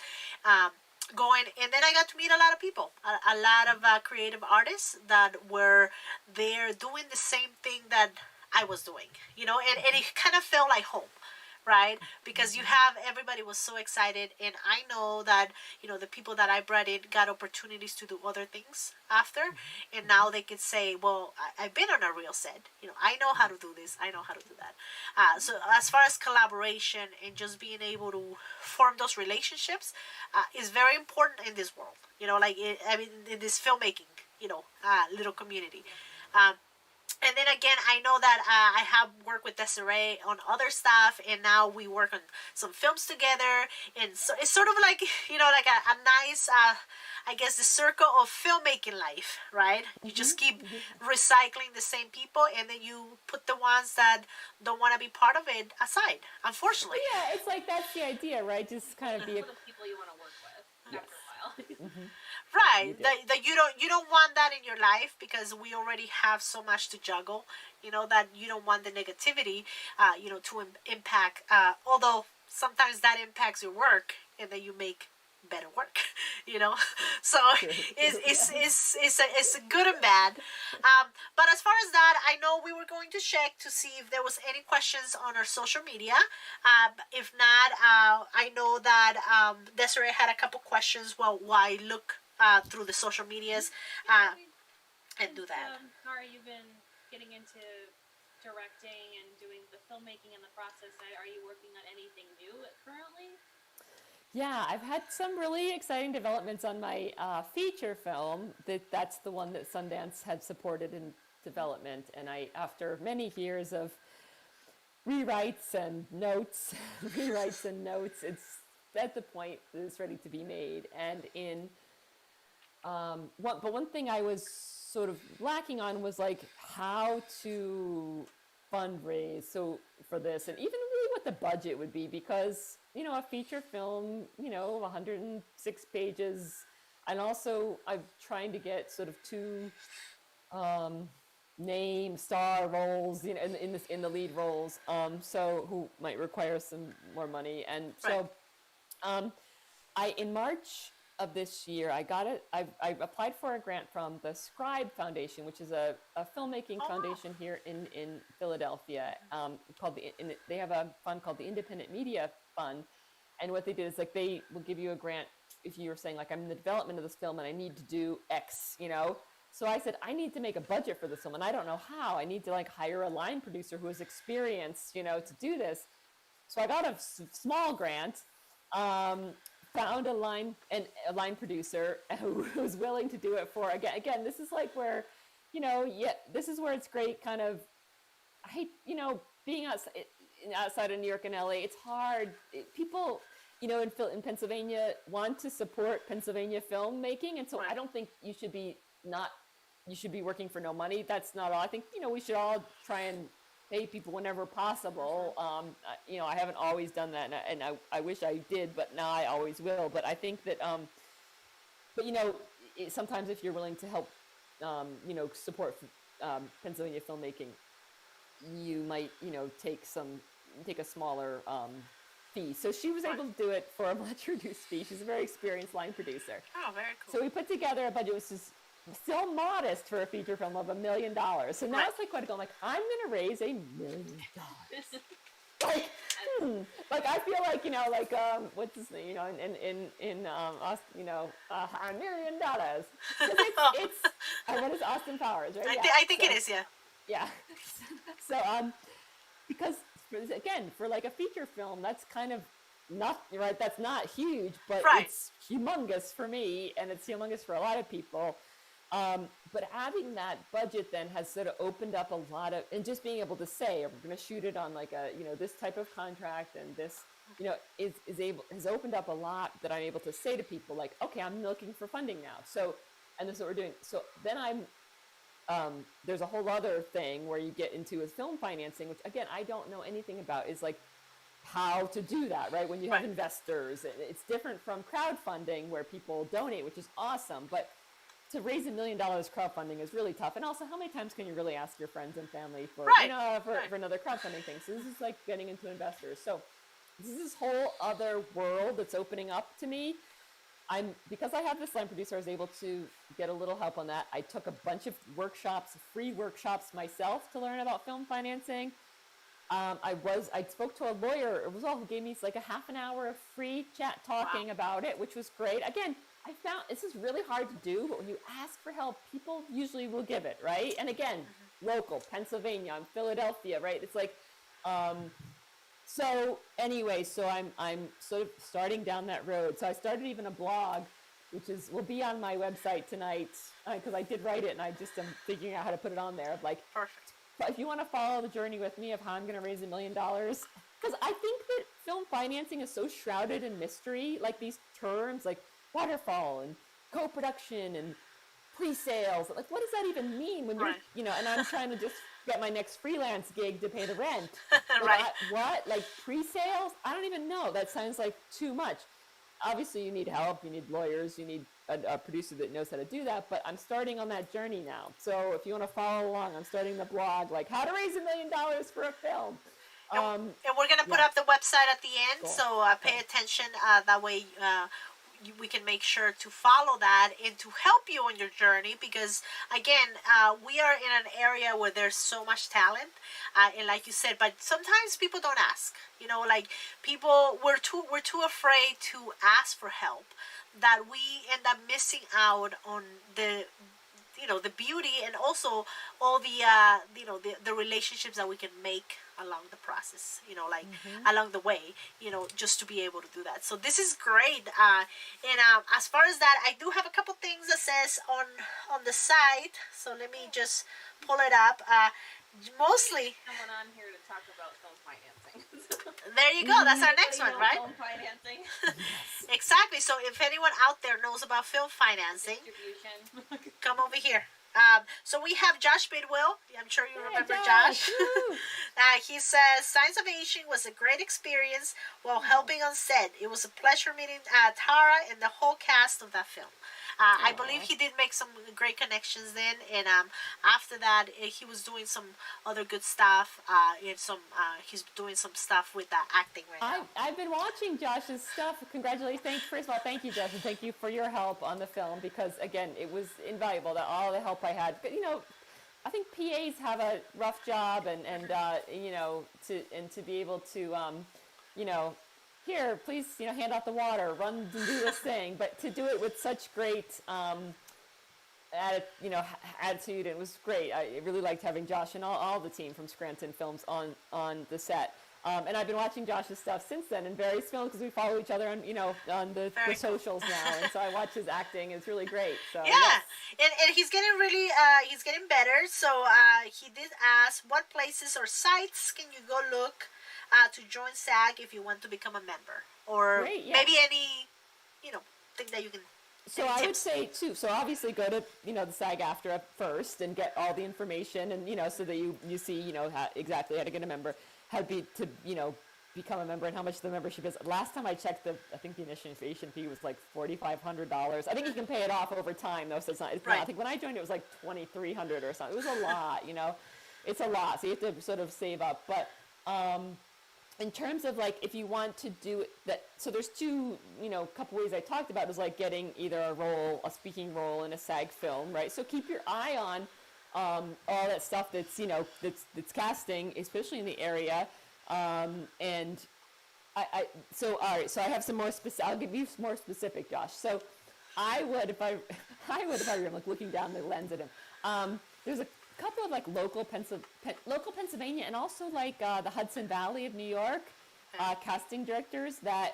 going? And then I got to meet a lot of people, a lot of creative artists that were there doing the same thing that I was doing, and it kind of felt like home. Right? Because everybody was so excited, and I know that, the people that I brought in got opportunities to do other things after, and now they could say, well, I've been on a real set, I know how to do this, I know how to do that. So as far as collaboration and just being able to form those relationships is very important in this world, in this filmmaking, little community. And then again, I know that I have worked with Desiree on other stuff, and now we work on some films together. And so it's sort of like, like a nice, I guess, the circle of filmmaking life, right? You just keep recycling the same people, and then you put the ones that don't want to be part of it aside, unfortunately. Yeah, it's like, that's the idea, right? Just kind of be the people you want to work with after a while. Right, that you don't want that in your life, because we already have so much to juggle, that you don't want the negativity, to impact, although sometimes that impacts your work, and then you make better work, so it's good and bad. But as far as that, I know we were going to check to see if there was any questions on our social media. If not, I know that Desiree had a couple questions while I look through the social medias and do that. Tara, you've been getting into directing and doing the filmmaking in the process. Are you working on anything new currently? Yeah, I've had some really exciting developments on my feature film. That's the one that Sundance had supported and development. And after many years of rewrites and notes, it's at the point that it's ready to be made. And one thing I was sort of lacking on was like how to fundraise for this, and even really what the budget would be, because a feature film, 106 pages, and also I'm trying to get sort of 2 name star roles, in the lead roles, so who might require some more money. And so in March of this year, I applied for a grant from the Scribe Foundation, which is a filmmaking foundation here in Philadelphia. They have a fund called the Independent Media Fund, and what they did is like they will give you a grant if you were saying like I'm in the development of this film and I need to do X, So I said I need to make a budget for this film, and I don't know how. I need to like hire a line producer who has experience, to do this. So I got a small grant. Found a line producer who was willing to do it for again. This is like where, this is where it's great. Kind of, I hate being outside of New York and LA. It's hard. People, in Pennsylvania want to support Pennsylvania filmmaking, and so I don't think you should be working for no money. That's not all. I think we should all try and pay people whenever possible. I haven't always done that, and I wish I did, but now I always will. But I think that, sometimes if you're willing to help, support Pennsylvania filmmaking, you might, take a smaller fee. So she was able to do it for a much reduced fee. She's a very experienced line producer. Oh, very cool. So we put together a budget, which is still modest for a feature film of $1 million. So now it's like quite a goal. I'm like, I'm going to raise $1 million. Like I feel like what's his name? In $1 million. It's what is Austin Powers, right? I think it is, yeah. Yeah. So because again, for like a feature film, that's kind of not right. That's not huge, but it's humongous for me, and it's humongous for a lot of people. But having that budget then has sort of opened up a lot of, and just being able to say, we're going to shoot it on like a, this type of contract, and this, has opened up a lot that I'm able to say to people like, okay, I'm looking for funding now. So, and this is what we're doing. So then there's a whole other thing where you get into with film financing, which again, I don't know anything about, is like how to do that, right? When you have investors, it's different from crowdfunding where people donate, which is awesome. But to raise $1 million crowdfunding is really tough. And also, how many times can you really ask your friends and family for another crowdfunding thing? So this is like getting into investors. So this is this whole other world that's opening up to me. Because I have this line producer, I was able to get a little help on that. I took a bunch of free workshops myself to learn about film financing. I spoke to a lawyer who gave me like a half an hour of free chat talking about it, which was great. Again, I found this is really hard to do, but when you ask for help, people usually will give it, right? And again, local, Pennsylvania, I'm Philadelphia, right? It's like, so anyway, so I'm sort of starting down that road. So I started even a blog, which will be on my website tonight, because I did write it, and I just am figuring out how to put it on there. Like, perfect. But if you want to follow the journey with me of how I'm going to raise $1 million, because I think that film financing is so shrouded in mystery, like these terms like waterfall and co-production and pre-sales. Like, what does that even mean when you're, and I'm trying to just get my next freelance gig to pay the rent. What? Like pre-sales? I don't even know. That sounds like too much. Obviously, you need help. You need lawyers. You need a producer that knows how to do that. But I'm starting on that journey now. So if you want to follow along, I'm starting the blog, like how to raise $1 million for a film. And we're going to put up the website at the end. Cool. So pay attention. That way we can make sure to follow that and to help you on your journey, because again, we are in an area where there's so much talent, and like you said, but sometimes people don't ask. Like people, we're too afraid to ask for help, that we end up missing out on the the beauty, and also all the the relationships that we can make along the process, like along the way, just to be able to do that. So this is great. And as far as that, I do have a couple things that says on the site. So let me just pull it up. Mostly, Someone on here to talk about film financing. there you go. That's our next one, right? Film financing, Exactly. So if anyone out there knows about film financing, distribution. come over here. So we have Josh Bidwell. I'm sure you remember Josh. Josh. He says, Science of Aging was a great experience while helping on set. It was a pleasure meeting Tara and the whole cast of that film. I believe he did make some great connections then, and after that, he was doing some other good stuff. He's doing some stuff with acting right now. I've been watching Josh's stuff. Congratulations. First of all, thank you, Josh, and thank you for your help on the film, because, again, it was invaluable, all the help I had. But, I think PAs have a rough job, and to be able to, here, please, hand out the water, run and do this thing. But to do it with such great, attitude, it was great. I really liked having Josh and all the team from Scranton Films on the set. And I've been watching Josh's stuff since then in various films, because we follow each other on the socials now, and so I watch his acting. It's really great. So yeah, yes. and he's getting really he's getting better. So he did ask, what places or sites can you go look to join SAG if you want to become a member, or Great, yeah. maybe any thing that you can. So I would say too. So obviously go to the SAG-AFTRA first and get all the information, and so that you see exactly how to get a member, how to become a member, and how much the membership is. Last time I checked, I think the initiation fee was like $4,500. I think you can pay it off over time though, so it's not. I think when I joined it was like $2,300 or something. It was a lot, It's a lot, so you have to sort of save up. But in terms of if you want to do that, so there's two, couple ways I talked about is getting either a speaking role in a SAG film, right? So keep your eye on all that stuff that's that's casting, especially in the area. And so all right, so I have some more specific. I'll give you more specific, Josh. So I would if I were looking down the lens at him. There's a couple of local Pennsylvania, and also the Hudson Valley of New York casting directors that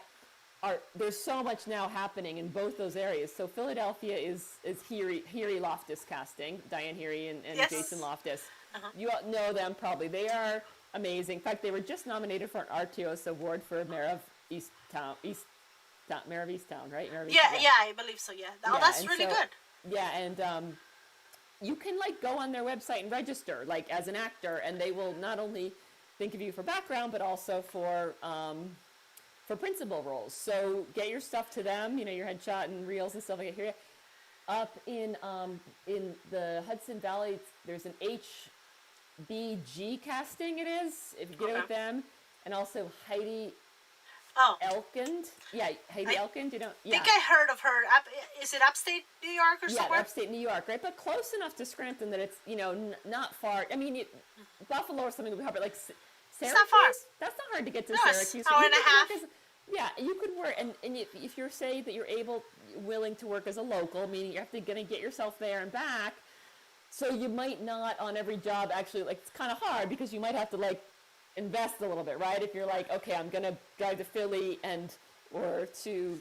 are. There's so much now happening in both those areas. So Philadelphia is Heary Loftus casting, Diane Heary and Yes. Jason Loftus. You all know them probably. They are amazing. In fact, they were just nominated for an Artios Award for Mayor of Easttown, Mayor of Easttown, right? Mayor of Easttown, Yeah, I believe so. Yeah, that's and really so- good. Yeah, and you can go on their website and register as an actor, and they will not only think of you for background but also for principal roles. So get your stuff to them, your headshot and reels and stuff like that. Here, up in the Hudson Valley, there's an HBG casting. It is, if you get it with them, and also Heidi Elkind. Yeah, Heidi Elkind. Yeah. I think I heard of her. Is it upstate New York or somewhere? Yeah, upstate New York, right? But close enough to Scranton that it's not far. I mean, Buffalo or something would be hard, but Syracuse. It's not far. That's not hard to get to No, it's Syracuse. an hour and a half. Yeah, you could work, and if you're say that you're willing to work as a local, meaning you have to get yourself there and back. So you might not on every job actually it's kind of hard, because you might have to invest a little bit, right? If you're okay, I'm gonna drive to Philly or to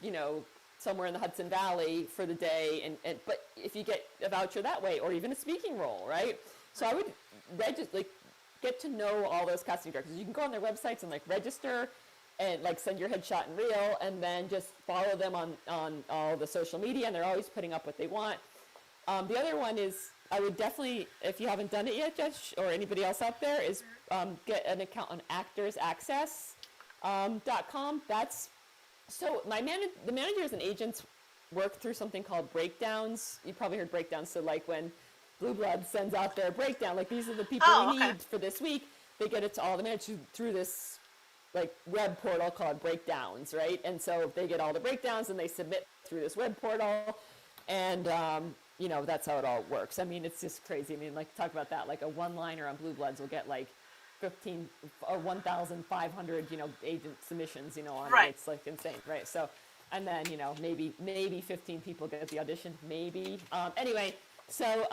somewhere in the Hudson Valley for the day, and but if you get a voucher that way, or even a speaking role, right? So I would get to know all those casting directors. You can go on their websites and register and send your headshot and reel, and then just follow them on all the social media, and they're always putting up what they want. The other one is, I would definitely, if you haven't done it yet, Josh, or anybody else out there, is get an account on actorsaccess.com. That's so the managers and agents work through something called breakdowns. You probably heard breakdowns. So when Blue Bloods sends out their breakdown, these are the people we need for this week. They get it to all the managers through this web portal called Breakdowns, right? And so they get all the breakdowns and they submit through this web portal, and that's how it all works. I mean, it's just crazy. I mean, talk about that. A one-liner on Blue Bloods will get 15 or 1,500 agent submissions on right. It. It's insane, right? So, and then maybe 15 people get the audition, maybe. Anyway, So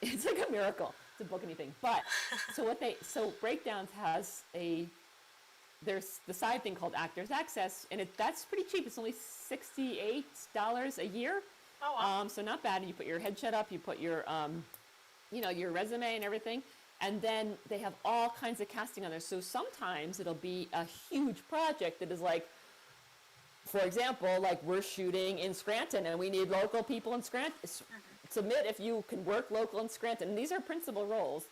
it's like a miracle to book anything. But so Breakdowns has there's the side thing called Actors Access, and that's pretty cheap. It's only $68 a year. Oh, wow. So not bad. You put your headshot up, you put your your resume and everything, and then they have all kinds of casting on there. So sometimes it'll be a huge project that is like, for example, like we're shooting in Scranton and we need local people in Scranton. Submit if you can work local in Scranton. And these are principal roles.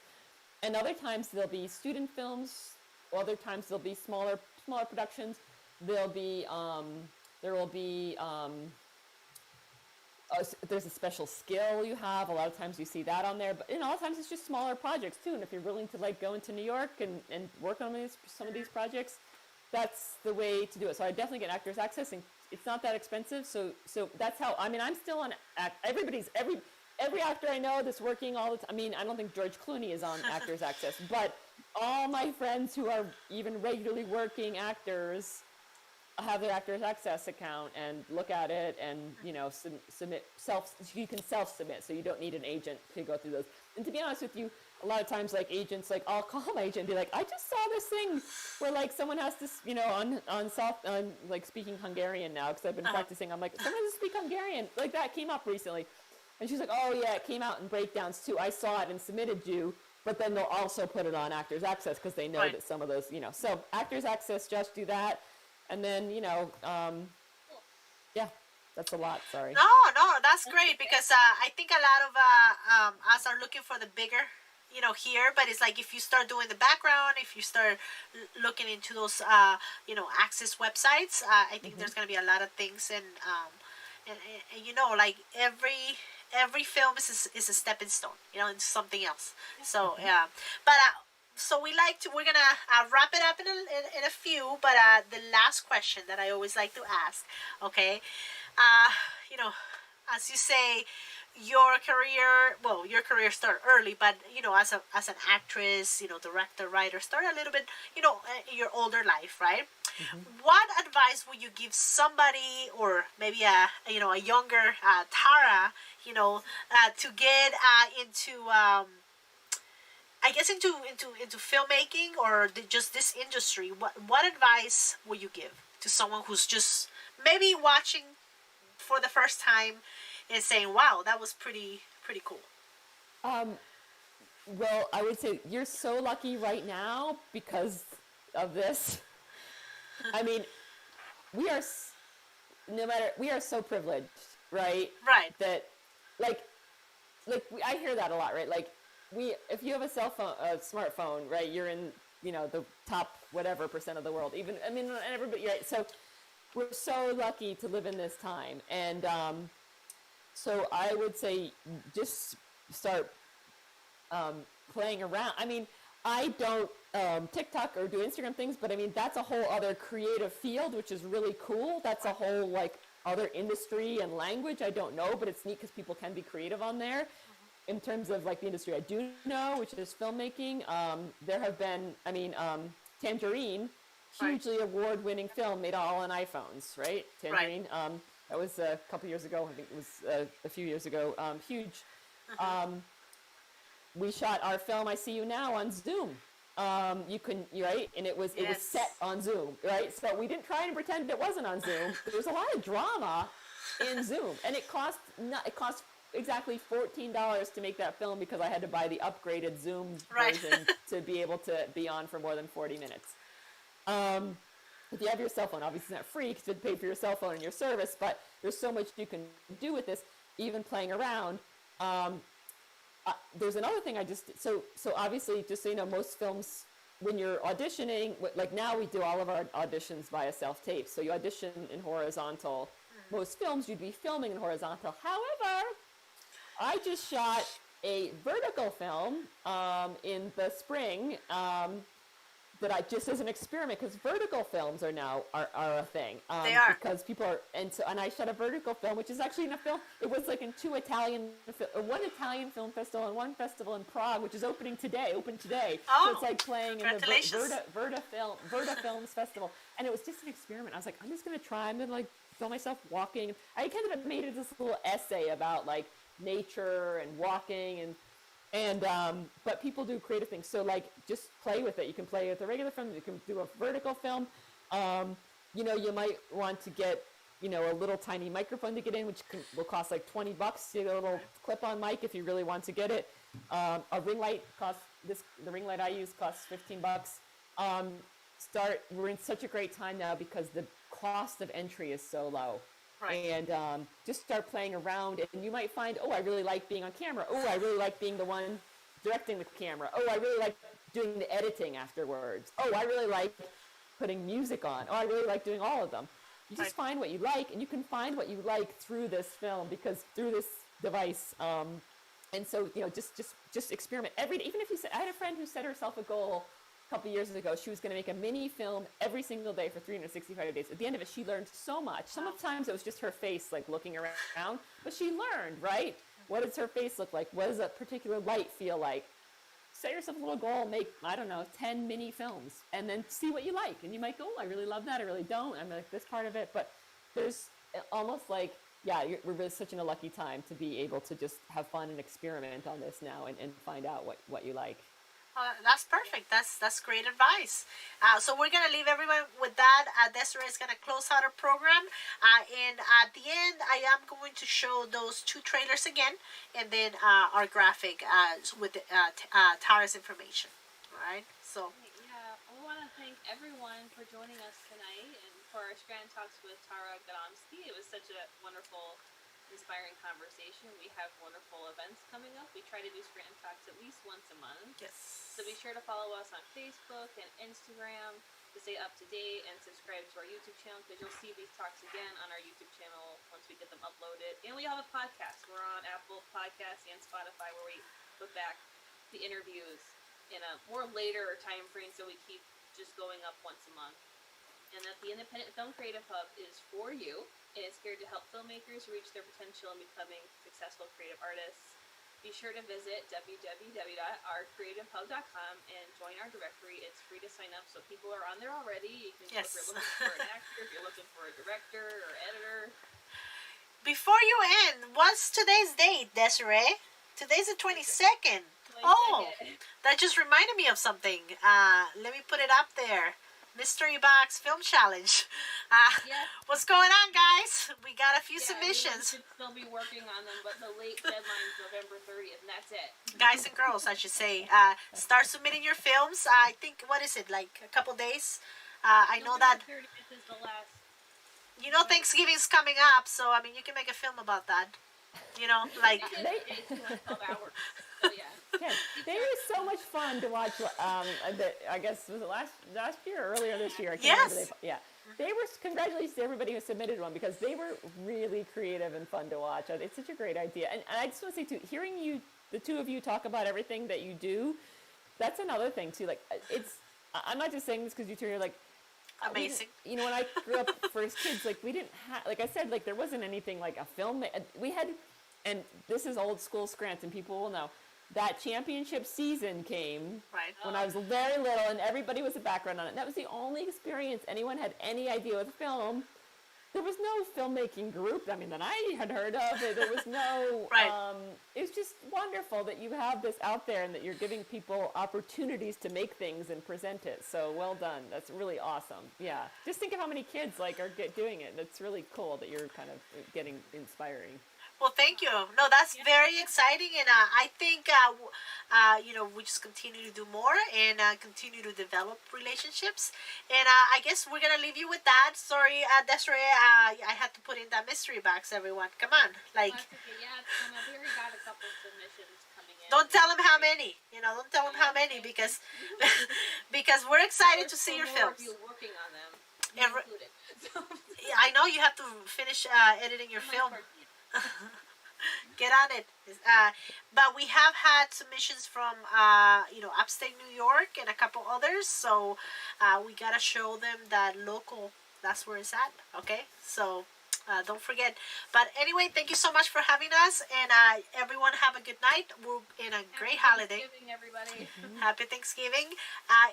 And other times there'll be student films. Other times there'll be smaller productions. There will be there's a special skill you have. A lot of times you see that on there, but a lot of times it's just smaller projects too. And if you're willing to like go into New York and work on some of these projects, that's the way to do it. So I definitely get Actors Access, and it's not that expensive. So that's how. I mean, I'm still on every actor I know that's working all the time. I mean, I don't think George Clooney is on Actors Access, but all my friends who are even regularly working actors have their Actors Access account and look at it, and submit you can self-submit, so you don't need an agent to go through those. And to be honest with you, a lot of times like agents, like I'll call my agent and be like, I just saw this thing where like someone has to on like speaking Hungarian now, because I've been practicing. I'm like, someone has to speak Hungarian, like that came up recently, and she's like, oh yeah, it came out in Breakdowns too. I saw it and submitted you. But then they'll also put it on Actors Access because they know that some of those, so Actors Access, just do that. And then, yeah, that's a lot. Sorry. No, that's great, because I think a lot of us are looking for the bigger, here. But it's like if you start doing the background, if you start looking into those, access websites, I think there's going to be a lot of things. And like every film is a stepping stone, into something else. So, yeah. But so we're gonna wrap it up in a few, but the last question that I always like to ask, okay, as you say, your career started early, but as an actress, director, writer, start a little bit, your older life, right? What advice would you give somebody, or maybe a younger Tara, to get into I guess into filmmaking, or just this industry? What advice would you give to someone who's just maybe watching for the first time and saying, "Wow, that was pretty cool"? Well, I would say you're so lucky right now because of this. I mean, we are so privileged, right? Right. That, I hear that a lot, right? Like, if you have a smartphone, right, you're in, the top whatever % of the world. Even, and everybody, right? So we're so lucky to live in this time. And so I would say just start playing around. I mean, I don't TikTok or do Instagram things, but I mean, that's a whole other creative field, which is really cool. That's a whole other industry and language I don't know, but it's neat because people can be creative on there. In terms of the industry I do know, which is filmmaking, there have been, Tangerine, hugely award-winning film made all on iPhones, right? Tangerine, that was a couple years ago. I think it was a few years ago. Huge. We shot our film I See You Now on Zoom. Right? And it was set on Zoom, right? So we didn't try and pretend it wasn't on Zoom. There was a lot of drama in Zoom, and it cost exactly $14 to make that film because I had to buy the upgraded Zoom version to be able to be on for more than 40 minutes. If you have your cell phone, obviously it's not free because you have to pay for your cell phone and your service, but there's so much you can do with this, even playing around. There's another thing so obviously, just so you know, most films, when you're auditioning, now we do all of our auditions via self-tape. So you audition in horizontal. Most films, you'd be filming in horizontal. However, I just shot a vertical film in the spring that I just as an experiment, because vertical films are now are a thing. They are, because people are, and I shot a vertical film, which is actually in a film. It was in one Italian film festival and one festival in Prague, which is open today. Oh, so it's playing in the Verta Films Festival, and it was just an experiment. I was like, I'm just gonna try. I'm gonna film myself walking. I kind of made it this little essay about nature and walking and but people do creative things. So like just play with it. You can play with a regular film. You can do a vertical film. You know, you might want to get, you know, a little tiny microphone to get in, which will cost like $20. You get a little clip-on mic if you really want to get it. A ring light costs the ring light I use costs $15. We're in such a great time now because the cost of entry is so low. Right. And just start playing around, and you might find, oh, I really like being on camera. Oh, I really like being the one directing the camera. Oh, I really like doing the editing afterwards. Oh, I really like putting music on. Oh, I really like doing all of them. You just find what you like, and you can find what you like through this film, because through this device. And so, you know, just experiment every day. Even if I had a friend who set herself a goal a couple years ago. She was going to make a mini film every single day for 365 days. At the end of it, she learned so much. Sometimes it was just her face, like looking around, but she learned, right? What does her face look like? What does a particular light feel like? Set yourself a little goal, make, I don't know, 10 mini films, and then see what you like. And you might go, oh, I really love that. I really don't. I like this part of it. But there's almost like, yeah, we're really such in a lucky time to be able to just have fun and experiment on this now and find out what you like. That's perfect. That's great advice. So we're gonna leave everyone with that. Desiree is gonna close out our program, and at the end, I am going to show those 2 trailers again, and then our graphic with Tara's information. All right. So. Yeah, I want to thank everyone for joining us tonight and for our ScrantonTalks with Tara Gadomski. It was such a wonderful, inspiring conversation. We have wonderful events coming up. We try to do ScrantonTalks at least once a month. Yes. So be sure to follow us on Facebook and Instagram to stay up to date, and subscribe to our YouTube channel, because you'll see these talks again on our YouTube channel once we get them uploaded. And we have a podcast. We're on Apple Podcasts and Spotify, where we put back the interviews in a more later time frame, so we keep just going up once a month. And that the Independent Film Creative Hub is for you, and it's here to help filmmakers reach their potential in becoming successful creative artists. Be sure to visit www.ourcreativehub.com and join our directory. It's free to sign up, so people are on there already. You can, if you're looking for an actor, if you're looking for a director or editor. Before you end, what's today's date, Desiree? Today's the 22nd. Oh, that just reminded me of something. Let me put it up there. Mystery Box Film Challenge. What's going on, guys? We got a few submissions. Should still be working on them, but the late deadline is November 30th, and that's it. Guys and girls, I should say, start submitting your films. I think, what is it, like a couple days? I know that. 30th is the last. You know, Thanksgiving's coming up, so I mean, you can make a film about that. You know, like. 12 hours. So, yeah. Yeah, they were so much fun to watch. I guess was it last year or earlier this year? I can't remember. They were. Congratulations to everybody who submitted one, because they were really creative and fun to watch. It's such a great idea, and I just want to say too, hearing you, the two of you, talk about everything that you do, that's another thing too. Like I'm not just saying this because you two are like amazing. You know, when I grew up first kids, like we didn't have, like I said, like there wasn't anything like a film. We had, and this is old school Scranton. People will know. That championship season came when I was very little, and everybody was a background on it. That was the only experience anyone had any idea with film. There was no filmmaking group, I mean, that I had heard of. There was no, it was just wonderful that you have this out there and that you're giving people opportunities to make things and present it. So well done. That's really awesome. Yeah. Just think of how many kids are doing it. That's really cool that you're kind of getting inspiring. Well, thank you. No, that's very exciting, and I think you know, we just continue to do more and continue to develop relationships. And I guess we're gonna leave you with that. Sorry, Desiree, I had to put in that mystery box. Everyone, come on, like. That's okay. Yeah, we already got a couple submissions coming in. Don't tell them how many. You know, don't tell them how many, because because we're excited to see your films. You working on them, included. I know you have to finish editing your film. Get on it. But we have had submissions from you know, upstate New York and a couple others, so we gotta show them that local, that's where it's at. Okay, so don't forget. But anyway, thank you so much for having us, and everyone have a good night. We're in a great holiday. Happy Thanksgiving, everybody. Happy Thanksgiving.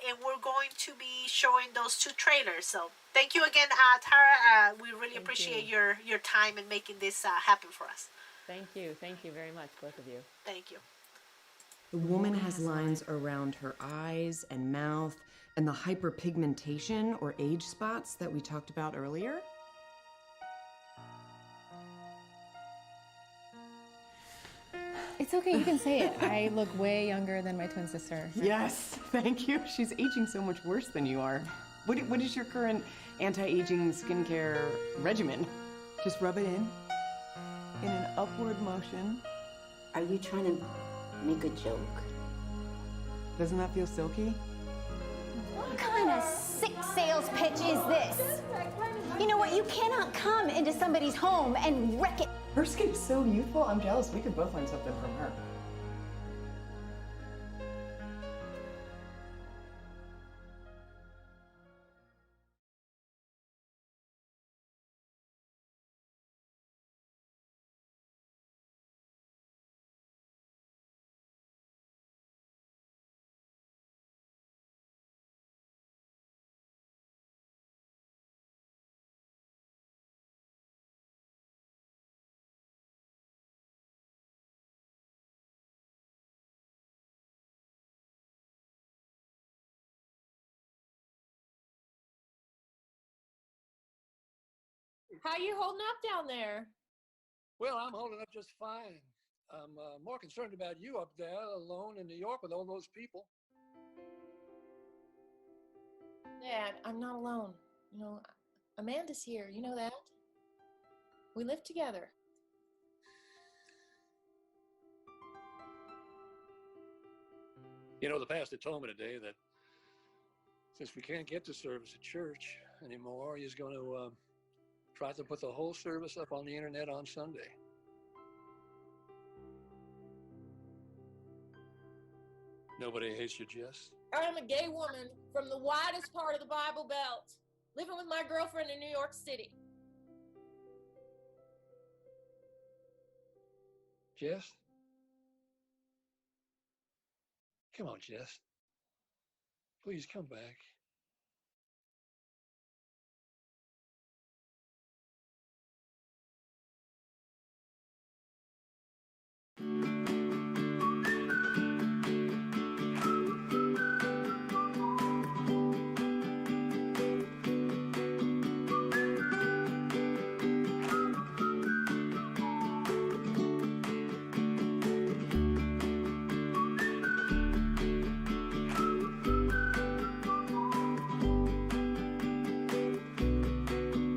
And we're going to be showing those 2 trailers. So thank you again, Tara. We really appreciate your time in making this happen for us. Thank you. Thank you very much, both of you. Thank you. The woman has lines around her eyes and mouth and the hyperpigmentation or age spots that we talked about earlier. It's okay, you can say it. I look way younger than my twin sister. Yes, thank you. She's aging so much worse than you are. What is your current anti-aging skincare regimen? Just rub it in an upward motion. Are you trying to make a joke? Doesn't that feel silky? What kind of sick sales pitch is this? You know what? You cannot come into somebody's home and wreck it. Her skin is so youthful, I'm jealous. We could both learn something from her. How you holding up down there? Well, I'm holding up just fine. I'm more concerned about you up there alone in New York with all those people. Dad, I'm not alone. You know, Amanda's here. You know that? We live together. You know, the pastor told me today that since we can't get to service at church anymore, he's going to try to put the whole service up on the internet on Sunday. Nobody hates you, Jess. I'm a gay woman from the widest part of the Bible Belt, living with my girlfriend in New York City. Jess? Come on, Jess. Please come back.